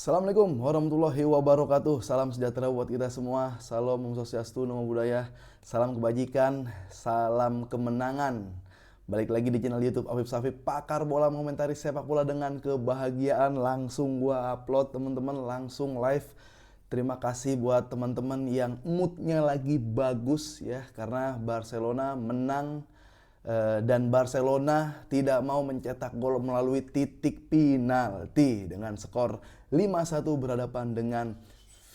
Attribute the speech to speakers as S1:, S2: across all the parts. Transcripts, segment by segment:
S1: Assalamualaikum warahmatullahi wabarakatuh. Salam sejahtera buat kita semua. Salam Om Swastiastu, Namo Buddhaya. Salam kebajikan, salam kemenangan. Balik lagi di channel YouTube Afif Safif, pakar bola mengomentari sepak bola dengan kebahagiaan. Langsung gua upload teman-teman, langsung live. Terima kasih buat teman-teman yang moodnya lagi bagus ya, karena Barcelona menang. Dan Barcelona tidak mau mencetak gol melalui titik penalti dengan skor 5-1 berhadapan dengan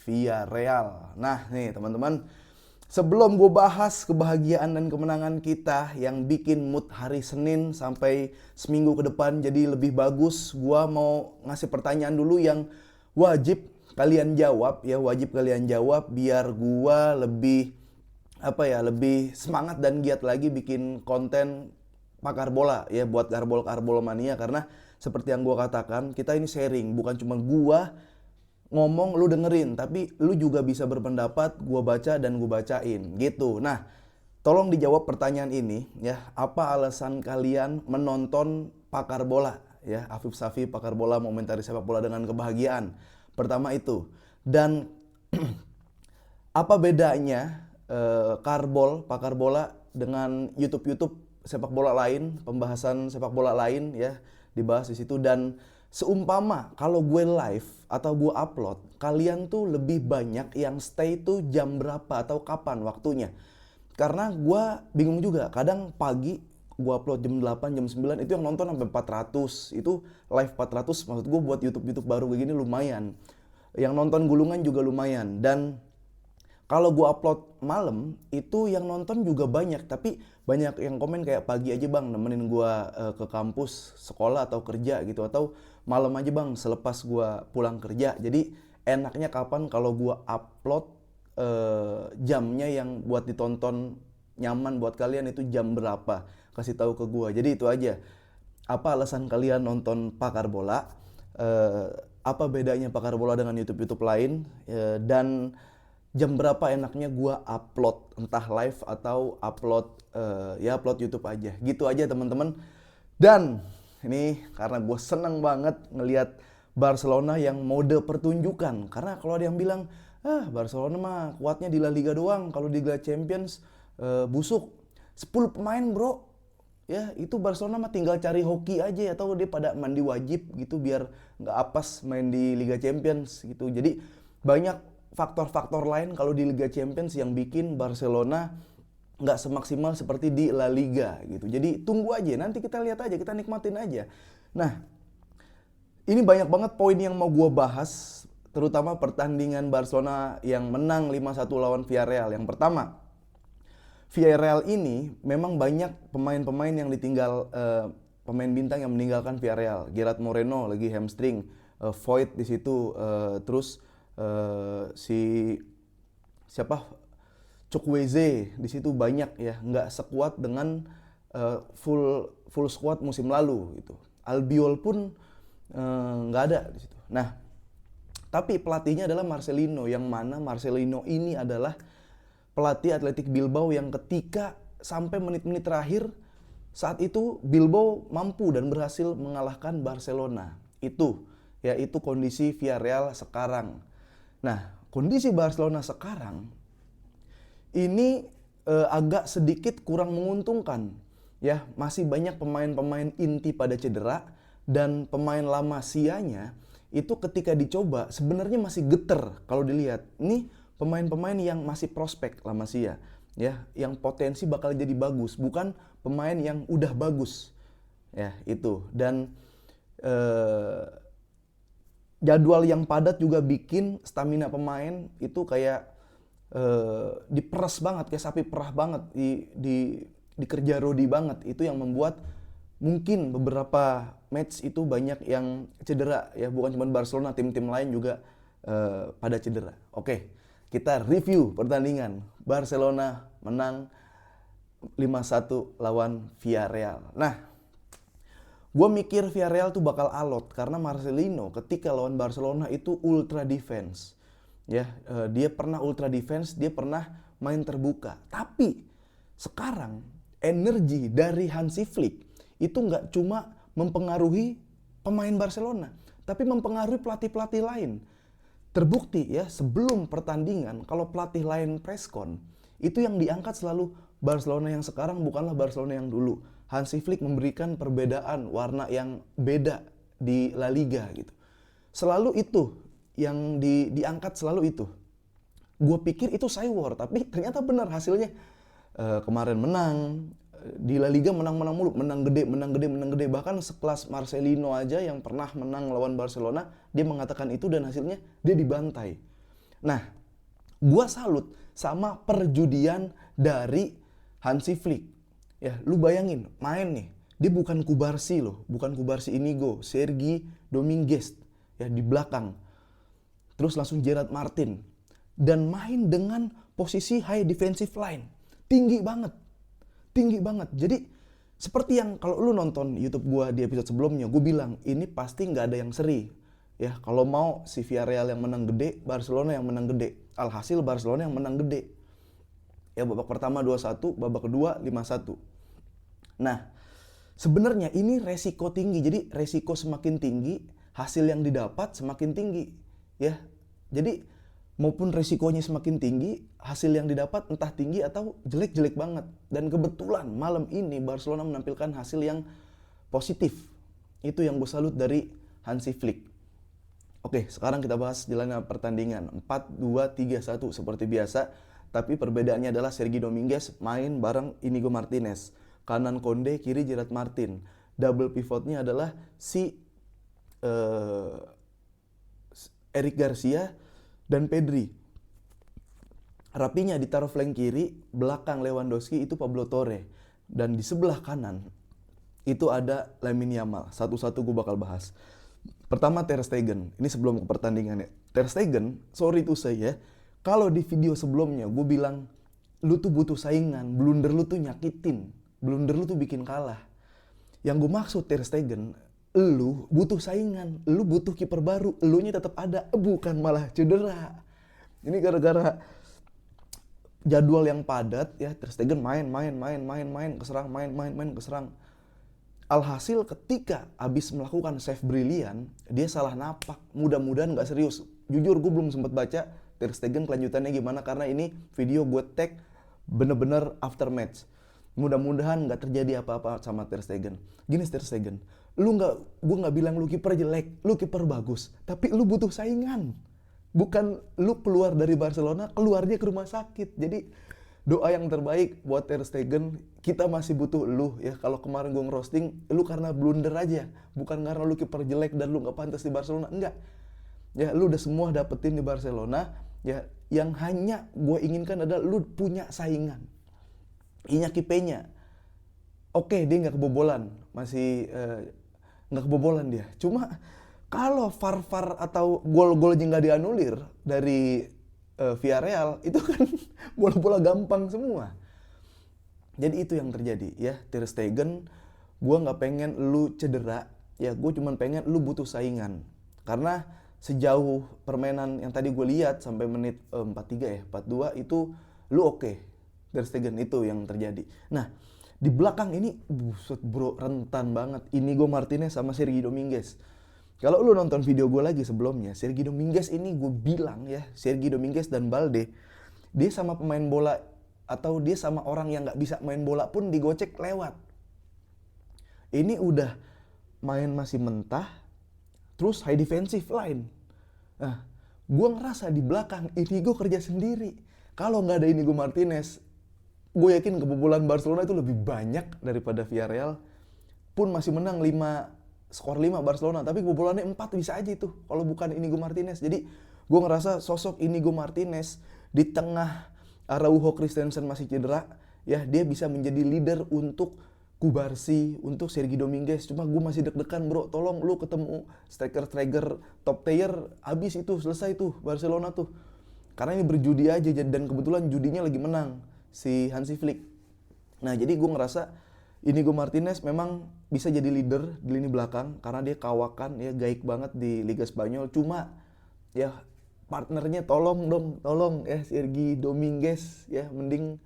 S1: Villarreal. Nah nih teman-teman, sebelum gue bahas kebahagiaan dan kemenangan kita yang bikin mood hari Senin sampai seminggu ke depan jadi lebih bagus, gue mau ngasih pertanyaan dulu yang wajib kalian jawab ya, wajib kalian jawab biar gue lebih semangat dan giat lagi bikin konten pakar bola ya buat karbol mania. Karena seperti yang gua katakan, kita ini sharing, bukan cuma gua ngomong lu dengerin, tapi lu juga bisa berpendapat, gua baca dan gua bacain gitu. Nah, tolong dijawab pertanyaan ini ya, apa alasan kalian menonton pakar bola ya, Afif Safi pakar bola mengomentari sepak bola dengan kebahagiaan. Pertama itu. Dan apa bedanya pakar bola dengan YouTube sepak bola lain, pembahasan sepak bola lain ya, dibahas di situ. Dan seumpama kalau gue live atau gue upload, kalian tuh lebih banyak yang stay tuh jam berapa atau kapan waktunya. Karena gue bingung juga, kadang pagi gue upload jam 8, jam 9 itu yang nonton sampai 400. Itu live 400, maksud gue buat YouTube baru kayak gini lumayan. Yang nonton gulungan juga lumayan. Dan kalau gue upload malam, itu yang nonton juga banyak. Tapi banyak yang komen kayak pagi aja bang, nemenin gue ke kampus, sekolah atau kerja gitu. Atau malam aja bang, selepas gue pulang kerja. Jadi enaknya kapan kalau gue upload, jamnya yang buat ditonton nyaman buat kalian itu jam berapa. Kasih tahu ke gue. Jadi itu aja. Apa alasan kalian nonton pakar bola? Eh, Apa bedanya pakar bola dengan YouTube lain? Dan jam berapa enaknya gua upload, entah live atau upload YouTube aja. Gitu aja teman-teman. Dan ini karena gue seneng banget ngelihat Barcelona yang mode pertunjukan. Karena kalau ada yang bilang, Barcelona mah kuatnya di La Liga doang, kalau di Liga Champions busuk. 10 pemain bro, ya itu Barcelona mah tinggal cari hoki aja atau dia pada mandi wajib gitu biar nggak apes main di Liga Champions gitu. Jadi banyak faktor-faktor lain kalau di Liga Champions yang bikin Barcelona nggak semaksimal seperti di La Liga gitu. Jadi tunggu aja, nanti kita lihat aja, kita nikmatin aja. Nah, ini banyak banget poin yang mau gue bahas, terutama pertandingan Barcelona yang menang 5-1 lawan Villarreal. Yang pertama, Villarreal ini memang banyak pemain-pemain yang ditinggal, pemain bintang yang meninggalkan Villarreal. Gerard Moreno lagi hamstring, Void di situ, terus si siapa, Chukwueze di situ banyak ya, nggak sekuat dengan full squad musim lalu gitu. Albiol pun nggak ada di situ. Nah, tapi pelatihnya adalah Marcelino, yang mana Marcelino ini adalah pelatih Athletic Bilbao yang ketika sampai menit-menit terakhir saat itu Bilbao mampu dan berhasil mengalahkan Barcelona. Itu kondisi Villarreal sekarang. Nah, kondisi Barcelona sekarang ini agak sedikit kurang menguntungkan. Ya, masih banyak pemain-pemain inti pada cedera dan pemain La Masia-nya itu ketika dicoba sebenarnya masih geter kalau dilihat. Ini pemain-pemain yang masih prospek La Masia, ya, yang potensi bakal jadi bagus, bukan pemain yang udah bagus. Ya, itu. Dan jadwal yang padat juga bikin stamina pemain itu kayak diperes banget, kayak sapi perah banget, dikerja Rodi banget. Itu yang membuat mungkin beberapa match itu banyak yang cedera ya, bukan cuma Barcelona, tim-tim lain juga pada cedera. Oke, kita review pertandingan. Barcelona menang 5-1 lawan Villarreal. Nah, gue mikir Villarreal tuh bakal alot karena Marcelino ketika lawan Barcelona itu ultra defense. Ya, dia pernah ultra defense, dia pernah main terbuka. Tapi sekarang energi dari Hansi Flick itu nggak cuma mempengaruhi pemain Barcelona, tapi mempengaruhi pelatih-pelatih lain. Terbukti ya, sebelum pertandingan kalau pelatih lain preskon, itu yang diangkat selalu Barcelona yang sekarang bukanlah Barcelona yang dulu. Hansi Flick memberikan perbedaan warna yang beda di La Liga gitu. Selalu itu yang diangkat, selalu itu. Gue pikir itu cywar, tapi ternyata benar hasilnya. Kemarin menang, di La Liga menang-menang mulu, menang gede. Bahkan sekelas Marcelino aja yang pernah menang lawan Barcelona, dia mengatakan itu dan hasilnya dia dibantai. Nah, gua salut sama perjudian dari Hansi Flick. Ya, lu bayangin, main nih, dia bukan Kubarsi loh, bukan Kubarsi Inigo, Sergi Dominguez ya di belakang. Terus langsung Gerard Martin dan main dengan posisi high defensive line. Tinggi banget. Jadi seperti yang kalau lu nonton YouTube gua di episode sebelumnya, gue bilang ini pasti nggak ada yang seri. Ya, kalau mau si Villarreal yang menang gede, Barcelona yang menang gede. Alhasil Barcelona yang menang gede. Ya, babak pertama 2-1, babak kedua 5-1. Nah, sebenarnya ini resiko tinggi. Jadi resiko semakin tinggi, hasil yang didapat semakin tinggi. Ya. Jadi maupun resikonya semakin tinggi, hasil yang didapat entah tinggi atau jelek-jelek banget. Dan kebetulan malam ini Barcelona menampilkan hasil yang positif. Itu yang gue salut dari Hansi Flick. Oke, sekarang kita bahas jalannya pertandingan. 4-2-3-1 seperti biasa. Tapi perbedaannya adalah Sergi Dominguez main bareng Inigo Martinez. Kanan Konde, kiri Gerard Martin. Double pivotnya adalah si Eric Garcia dan Pedri. Rapinya ditaruh flank kiri, belakang Lewandowski itu Pablo Torre. Dan di sebelah kanan itu ada Lamine Yamal. Satu-satu gue bakal bahas. Pertama Ter Stegen. Ini sebelum ke pertandingannya. Ter Stegen, sorry to say ya, kalau di video sebelumnya gue bilang lu tuh butuh saingan, blunder lu tuh nyakitin, blunder lu tuh bikin kalah. Yang gue maksud Ter Stegen, lu butuh saingan, lu butuh kiper baru, elunya tetap ada, bukan malah cedera. Ini gara-gara jadwal yang padat ya, Ter Stegen main keserang, main keserang. Alhasil ketika abis melakukan save brilian, dia salah napak, mudah-mudahan gak serius. Jujur gue belum sempat baca Ter Stegen kelanjutannya gimana, karena ini video gue tag bener-bener after match. Mudah-mudahan gak terjadi apa-apa sama Ter Stegen. Gini Ter Stegen, gue nggak bilang lu kiper jelek, lu kiper bagus, tapi lu butuh saingan. Bukan lu keluar dari Barcelona, keluarnya ke rumah sakit. Jadi doa yang terbaik buat Ter Stegen, kita masih butuh lu ya. Kalau kemarin gue ngerosting, lu karena blunder aja, bukan karena lu kiper jelek dan lu nggak pantas di Barcelona, enggak. Ya lu udah semua dapetin di Barcelona, ya yang hanya gue inginkan adalah lu punya saingan. Iñaki Peña, oke, dia nggak kebobolan, masih nggak kebobolan dia. Cuma kalau VAR atau gol-golnya nggak dianulir dari Villarreal, itu kan bola-bola gampang semua. Jadi itu yang terjadi ya. Ter Stegen, gue nggak pengen lu cedera, ya gue cuma pengen lu butuh saingan. Karena sejauh permainan yang tadi gue lihat sampai menit 43 ya, 42 itu lu oke. Ter Stegen itu yang terjadi. Nah, di belakang ini buset bro, rentan banget Inigo Martinez sama Sergi Dominguez. Kalau lu nonton video gue lagi sebelumnya, Sergi Dominguez ini gue bilang ya, Sergi Dominguez dan Balde, dia sama pemain bola atau dia sama orang yang gak bisa main bola pun digocek lewat. Ini udah main masih mentah, terus high defensive line. Nah, gue ngerasa di belakang Inigo kerja sendiri. Kalau gak ada Inigo Martinez, gue yakin kebobolan Barcelona itu lebih banyak daripada Villarreal. Pun masih menang skor 5 Barcelona, tapi kebobolannya 4 bisa aja itu kalau bukan Inigo Martinez. Jadi gue ngerasa sosok Inigo Martinez di tengah Araujo Christensen masih cedera, ya dia bisa menjadi leader untuk Kubarsi, untuk Sergi Dominguez. Cuma gue masih deg-degan bro, tolong lu ketemu striker top tier, habis itu selesai tuh Barcelona tuh. Karena ini berjudi aja dan kebetulan judinya lagi menang si Hansi Flick. Nah jadi gue ngerasa Inigo Martinez memang bisa jadi leader di lini belakang karena dia kawakan ya, gaik banget di Liga Spanyol. Cuma ya partnernya tolong ya Sergi Dominguez ya, mending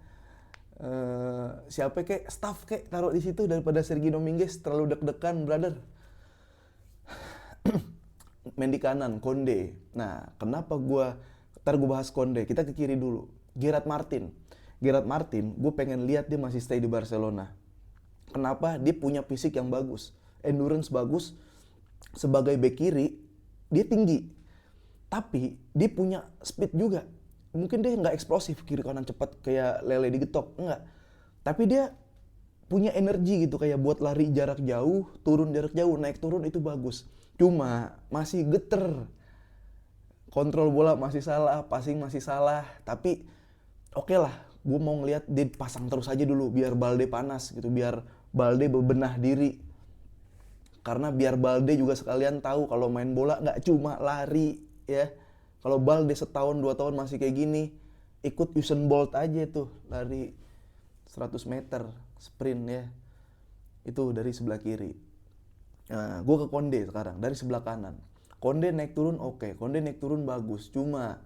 S1: siapa kek staff kek taruh di situ daripada Sergi Dominguez, terlalu deg-degan brother. main di kanan, Konde. Nah, kenapa ntar gue bahas Konde. Kita ke kiri dulu. Gerard Martin. Gerard Martin, gue pengen lihat dia masih stay di Barcelona. Kenapa? Dia punya fisik yang bagus, endurance bagus. Sebagai bek kiri, dia tinggi. Tapi dia punya speed juga. Mungkin dia nggak eksplosif kiri kanan cepat kayak lele digetok, enggak. Tapi dia punya energi gitu, kayak buat lari jarak jauh, turun jarak jauh, naik turun itu bagus. Cuma masih geter. Kontrol bola masih salah, passing masih salah. Tapi oke lah, gue mau ngeliat dia pasang terus aja dulu biar Balde panas gitu, biar Balde bebenah diri. Karena biar Balde juga sekalian tahu kalau main bola nggak cuma lari ya. Kalau Balde setahun 2 tahun masih kayak gini, ikut Usain Bolt aja tuh lari 100 meter sprint ya. Itu dari sebelah kiri. Nah, gue ke Konde sekarang dari sebelah kanan. Konde naik turun oke, Konde naik turun bagus. Cuma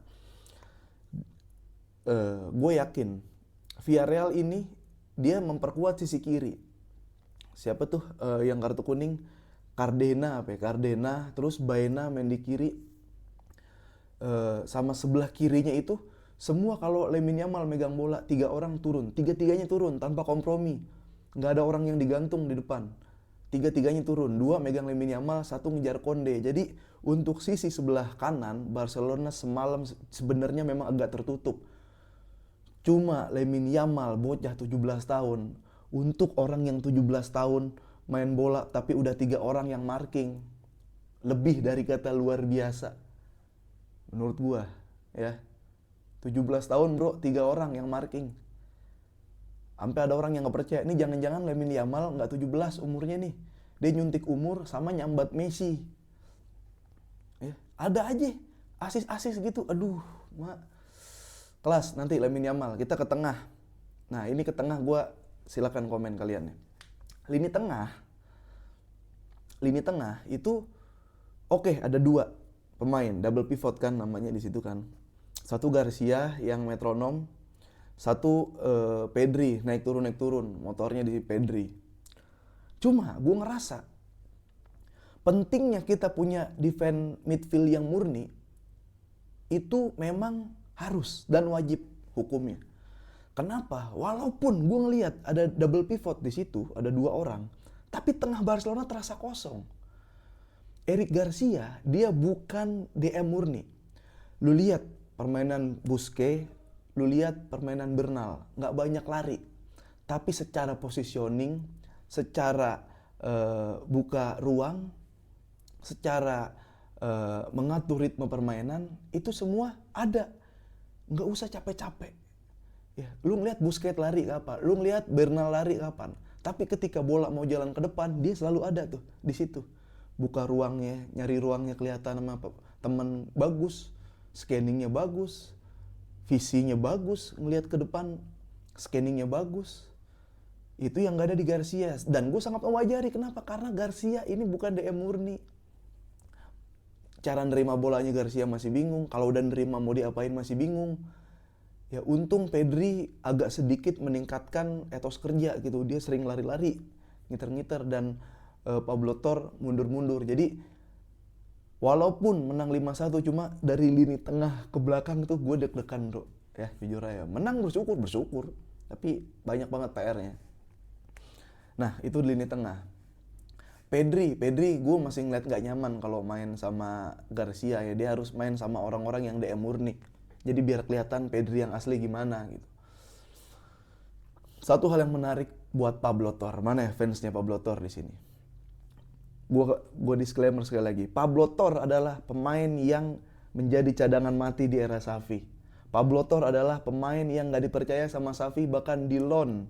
S1: gue yakin Villarreal ini dia memperkuat sisi kiri. Siapa tuh yang kartu kuning? Cardena Cardena, terus Baena main di kiri. Sama sebelah kirinya itu semua kalau Lamine Yamal megang bola 3 orang turun, 3-3-nya turun tanpa kompromi. Nggak ada orang yang digantung di depan. 3-3-nya turun, 2 megang Lamine Yamal, 1 ngejar Konde. Jadi untuk sisi sebelah kanan Barcelona semalam sebenarnya memang agak tertutup. Cuma Lamine Yamal bocah 17 tahun, untuk orang yang 17 tahun main bola tapi udah 3 orang yang marking, lebih dari kata luar biasa menurut gua ya. 17 tahun bro, 3 orang yang marking. Sampai ada orang yang gak percaya, ini jangan-jangan Lamine Yamal gak 17 umurnya nih, dia nyuntik umur sama nyambat Messi ya. Ada aja asis-asis gitu, aduh kelas. Nanti Lamine Yamal. Kita ke tengah. Nah ini ke tengah, gua silakan komen kalian ya. Lini tengah itu oke, ada 2 pemain double pivot kan namanya di situ kan. Satu Garcia yang metronom, satu Pedri naik turun motornya di Pedri. Cuma gue ngerasa pentingnya kita punya defense midfield yang murni itu memang harus dan wajib hukumnya. Kenapa? Walaupun gue ngelihat ada double pivot di situ, ada 2 orang, tapi tengah Barcelona terasa kosong. Eric Garcia dia bukan DM murni. Lu lihat permainan Busquets, lu lihat permainan Bernal, nggak banyak lari. Tapi secara positioning, secara buka ruang, secara mengatur ritme permainan, itu semua ada. Nggak usah capek-capek. Ya, lu ngeliat Busquets lari kapan, lu ngeliat Bernal lari kapan. Tapi ketika bola mau jalan ke depan, dia selalu ada tuh di situ. Buka ruangnya, nyari ruangnya, kelihatan sama temen bagus, scanningnya bagus, visinya bagus, ngelihat ke depan, scanningnya bagus. Itu yang gak ada di Garcia. Dan gue sangat mewajari, kenapa? Karena Garcia ini bukan DM murni. Cara nerima bolanya Garcia masih bingung, kalau udah nerima mau diapain masih bingung. Ya untung Pedri agak sedikit meningkatkan etos kerja gitu, dia sering lari-lari, ngiter-ngiter, dan Pablo Tor mundur-mundur. Jadi walaupun menang 5-1, cuma dari lini tengah ke belakang tuh gue deg-degan bro. Ya jujur aja, menang bersyukur. Tapi banyak banget PR-nya. Nah itu lini tengah. Pedri gue masih ngeliat gak nyaman kalau main sama Garcia ya. Dia harus main sama orang-orang yang DM murni. Jadi biar kelihatan Pedri yang asli gimana gitu. Satu hal yang menarik buat Pablo Tor. Mana ya fansnya Pablo Tor di sini? Gue disclaimer sekali lagi. Pablo Tor adalah pemain yang menjadi cadangan mati di era Xavi. Pablo Tor adalah pemain yang gak dipercaya sama Xavi, bahkan di loan.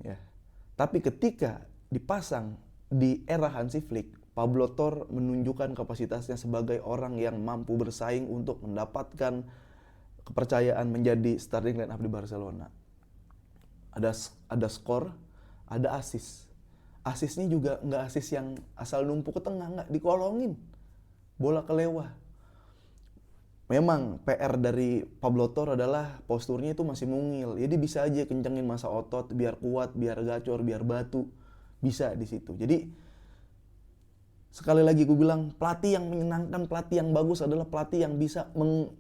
S1: Ya. Tapi ketika dipasang di era Hansi Flick, Pablo Tor menunjukkan kapasitasnya sebagai orang yang mampu bersaing untuk mendapatkan kepercayaan menjadi starting line up di Barcelona. Ada skor, ada assist. Asisnya juga nggak asis yang asal numpuk ke tengah, nggak, dikolongin. Bola kelewah. Memang PR dari Pablo Tor adalah posturnya itu masih mungil. Jadi bisa aja kencengin masa otot biar kuat, biar gacor, biar batu. Bisa di situ. Jadi Sekali lagi gue bilang, pelatih yang menyenangkan, pelatih yang bagus adalah pelatih yang bisa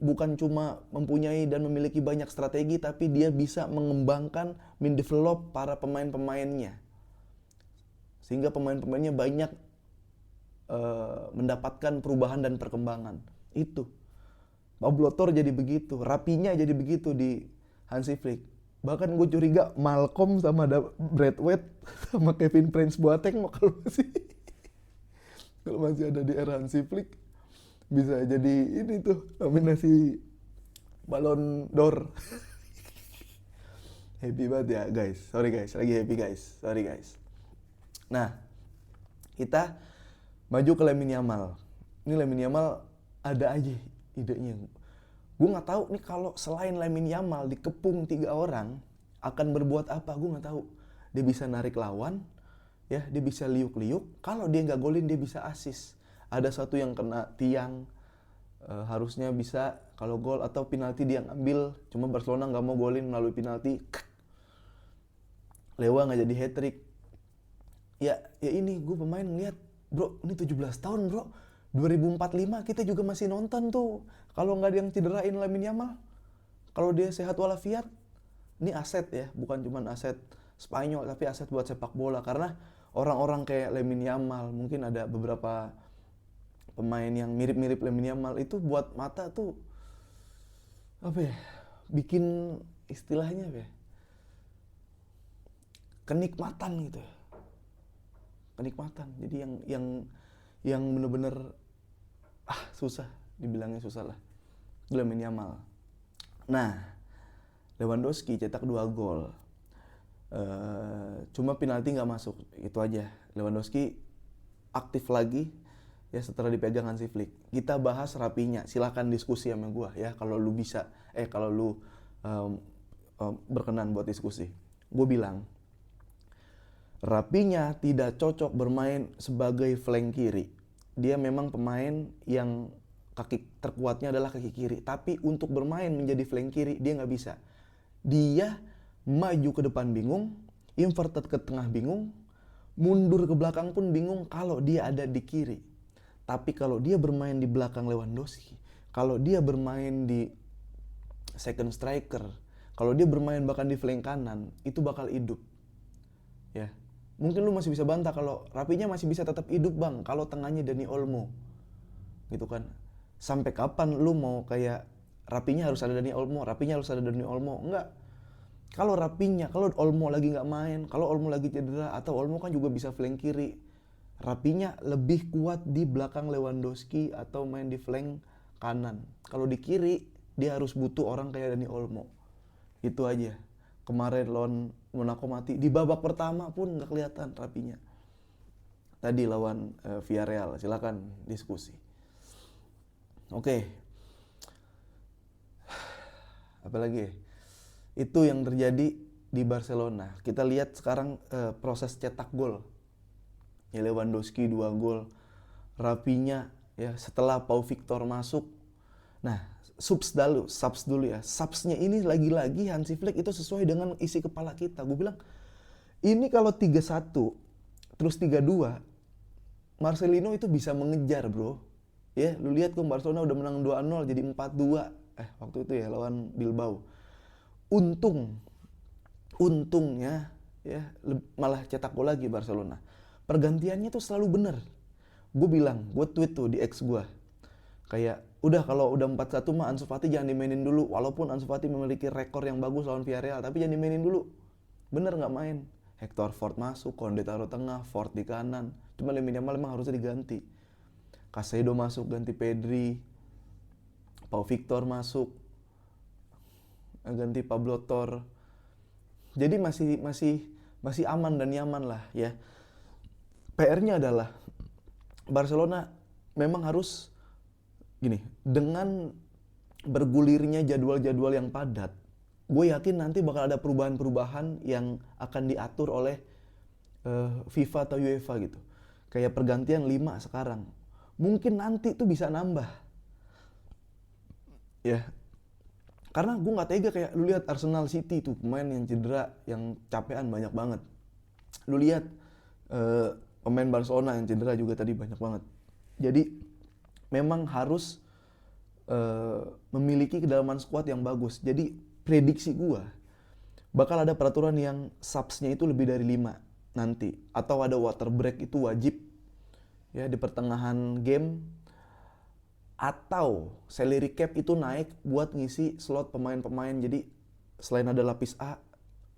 S1: bukan cuma mempunyai dan memiliki banyak strategi, tapi dia bisa mengembangkan, mendevelop para pemain-pemainnya. Sehingga pemain-pemainnya banyak mendapatkan perubahan dan perkembangan. Itu. Pablo Tor jadi begitu, Rapinya jadi begitu di Hansi Flick. Bahkan gue curiga Malcolm sama Braithwaite sama Kevin Prince Boateng kalau masih ada di era Hansi Flick bisa jadi ini tuh nominasi Ballon d'Or. Happy banget ya guys, sorry guys, lagi happy guys, sorry guys. Nah, kita maju ke Lamine Yamal. Ini Lamine Yamal ada aja idenya. Gue nggak tahu nih kalau selain Lamine Yamal dikepung 3 orang akan berbuat apa, gue nggak tahu. Dia bisa narik lawan, ya dia bisa liuk-liuk. Kalau dia nggak golin dia bisa assist. Ada satu yang kena tiang, harusnya bisa kalau gol atau penalti dia ngambil. Cuma Barcelona nggak mau golin melalui penalti. Lewa nggak jadi hat trick. Ya ini gue pemain ngeliat, bro ini 17 tahun bro. 2045 kita juga masih nonton tuh. Kalau nggak ada yang cederain Lamine Yamal, kalau dia sehat walafiat, ini aset ya, bukan cuma aset Spanyol tapi aset buat sepak bola. Karena orang-orang kayak Lamine Yamal, mungkin ada beberapa pemain yang mirip-mirip Lamine Yamal itu buat mata tuh apa ya? Bikin istilahnya apa ya? Kenikmatan gitu. Kenikmatan. Jadi yang bener-bener susah, dibilangnya susah lah. Lamine Yamal. Nah, Lewandowski cetak 2 gol. Cuma penalti nggak masuk, itu aja. Lewandowski aktif lagi ya setelah dipegang Hansi Flick. Kita bahas Rapinya, silakan diskusi sama gua ya kalau lu bisa, kalau lu berkenan buat diskusi. Gue bilang Rapinya tidak cocok bermain sebagai flank kiri. Dia memang pemain yang kaki terkuatnya adalah kaki kiri, tapi untuk bermain menjadi flank kiri dia nggak bisa. Dia maju ke depan bingung, inverted ke tengah bingung, mundur ke belakang pun bingung kalau dia ada di kiri. Tapi kalau dia bermain di belakang Lewandowski, kalau dia bermain di second striker, kalau dia bermain bahkan di flank kanan, itu bakal hidup. Ya. Mungkin lu masih bisa bantah kalau Rapinya masih bisa tetap hidup bang kalau tengahnya Dani Olmo. Gitu kan. Sampai kapan lu mau kayak Rapinya harus ada Dani Olmo, Rapinya harus ada Dani Olmo? Enggak. Kalau Rapinya, kalau Olmo lagi nggak main, kalau Olmo lagi cedera, atau Olmo kan juga bisa flank kiri, Rapinya lebih kuat di belakang Lewandowski atau main di flank kanan. Kalau di kiri, dia harus butuh orang kayak Dani Olmo. Itu aja. Kemarin lawan Monaco mati, di babak pertama pun nggak kelihatan Rapinya. Tadi lawan Villarreal, silakan diskusi. Oke. Apalagi ya? Itu yang terjadi di Barcelona. Kita lihat sekarang proses cetak gol. Ya Lewandowski 2 gol. Rapinya ya setelah Pau Victor masuk. Nah, subs dulu ya. Subsnya ini lagi-lagi Hansi Flick itu sesuai dengan isi kepala kita. Gue bilang, ini kalau 3-1 terus 3-2, Marcelino itu bisa mengejar, bro. Ya, lu lihat kok Barcelona udah menang 2-0 jadi 4-2. Waktu itu ya lawan Bilbao. Untungnya ya malah cetak gol lagi Barcelona. Pergantiannya tuh selalu bener. Gue bilang, gue tweet tuh di X gue. Kayak udah kalau udah 4-1 mah Ansu Fati jangan dimainin dulu. Walaupun Ansu Fati memiliki rekor yang bagus lawan Villarreal, tapi jangan dimainin dulu. Bener nggak main. Hector Ford masuk, Konde taruh tengah, Ford di kanan. Cuma Lamine Yamal memang harusnya diganti. Casado masuk ganti Pedri. Pau Victor masuk ganti Pablo Tor. Jadi masih aman dan nyaman lah ya. PR-nya adalah Barcelona memang harus gini, dengan bergulirnya jadwal-jadwal yang padat, gue yakin nanti bakal ada perubahan-perubahan yang akan diatur oleh FIFA atau UEFA gitu. Kayak pergantian 5 sekarang. Mungkin nanti tuh bisa nambah. Ya. Karena gue gak tega kayak lu lihat Arsenal City tuh pemain yang cedera, yang capean banyak banget. Lu lihat pemain Barcelona yang cedera juga tadi banyak banget. Jadi memang harus memiliki kedalaman squad yang bagus. Jadi prediksi gua bakal ada peraturan yang subsnya itu lebih dari 5 nanti, atau ada water break itu wajib ya di pertengahan game, atau salary cap itu naik buat ngisi slot pemain-pemain. Jadi selain ada lapis A,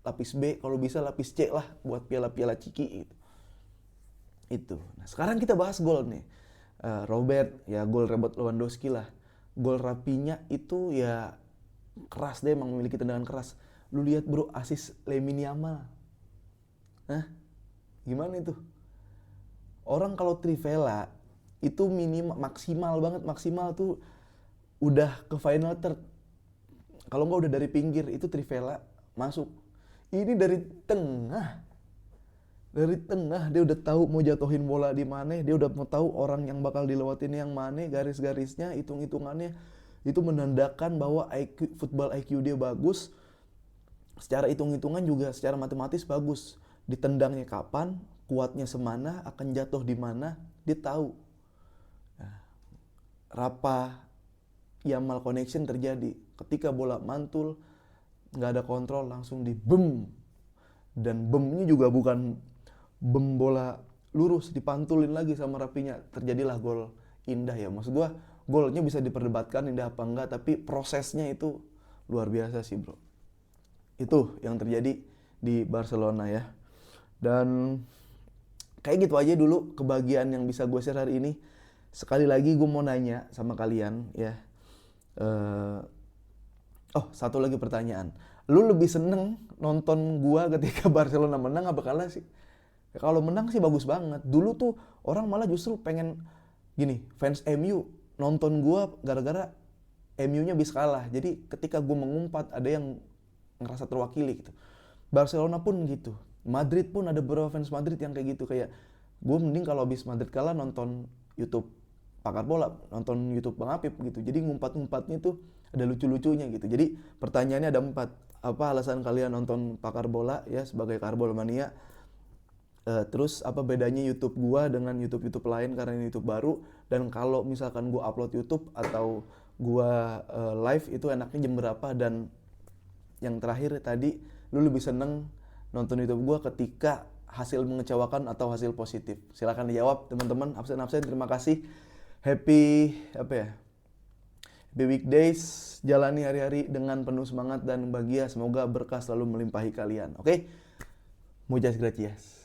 S1: lapis B, kalau bisa lapis C lah buat piala-piala ciki gitu. Itu. Nah, sekarang kita bahas gol nih. Robert ya, gol Robert Lewandowski lah. Gol Rapinya itu ya keras, deh, emang memiliki tendangan keras. Lu lihat bro, asis Lamine Yamal. Hah? Gimana itu? Orang kalau Trivela itu maksimal banget, maksimal tuh udah ke final third. Kalau nggak udah dari pinggir itu Trivela masuk. Ini dari tengah. Dari tengah dia udah tahu mau jatuhin bola di mana, dia udah mau tahu orang yang bakal dilewatin yang mana, garis-garisnya, hitung-hitungannya. Itu menandakan bahwa football IQ dia bagus. Secara hitung-hitungan juga secara matematis bagus. Ditendangnya kapan, kuatnya semana, akan jatuh di mana, dia tahu. Nah, Rapa Yamal connection terjadi. Ketika bola mantul, nggak ada kontrol, langsung di bem. Dan bemnya juga bukan bem bola lurus, dipantulin lagi sama Rapinya. Terjadilah gol indah ya. Maksud gua golnya bisa diperdebatkan indah apa enggak, tapi prosesnya itu luar biasa sih bro. Itu yang terjadi di Barcelona ya. Dan kayak gitu aja dulu kebahagiaan yang bisa gue share hari ini. Sekali lagi gue mau nanya sama kalian ya. Satu lagi pertanyaan. Lu lebih seneng nonton gua ketika Barcelona menang apa kalah sih? Ya, kalau menang sih bagus banget. Dulu tuh orang malah justru pengen gini, fans MU nonton gua gara-gara MU-nya bisa kalah. Jadi ketika gua mengumpat ada yang ngerasa terwakili gitu. Barcelona pun gitu. Madrid pun ada beberapa fans Madrid yang kayak gitu, kayak gua mending kalau habis Madrid kalah nonton YouTube Pakar Bola, nonton YouTube Bang Apip gitu. Jadi ngumpat-ngumpatnya tuh ada lucu-lucunya gitu. Jadi pertanyaannya ada 4. Apa alasan kalian nonton Pakar Bola ya sebagai Karbol Mania? Terus apa bedanya YouTube gua dengan YouTube lain karena ini YouTube baru? Dan kalau misalkan gua upload YouTube atau gua live itu enaknya jam berapa? Dan yang terakhir tadi, lu lebih seneng nonton YouTube gua ketika hasil mengecewakan atau hasil positif? Silakan dijawab teman-teman. Absen-absen terima kasih. Happy weekdays, jalani hari-hari dengan penuh semangat dan bahagia. Semoga berkah selalu melimpahi kalian. Oke? Muchas gracias.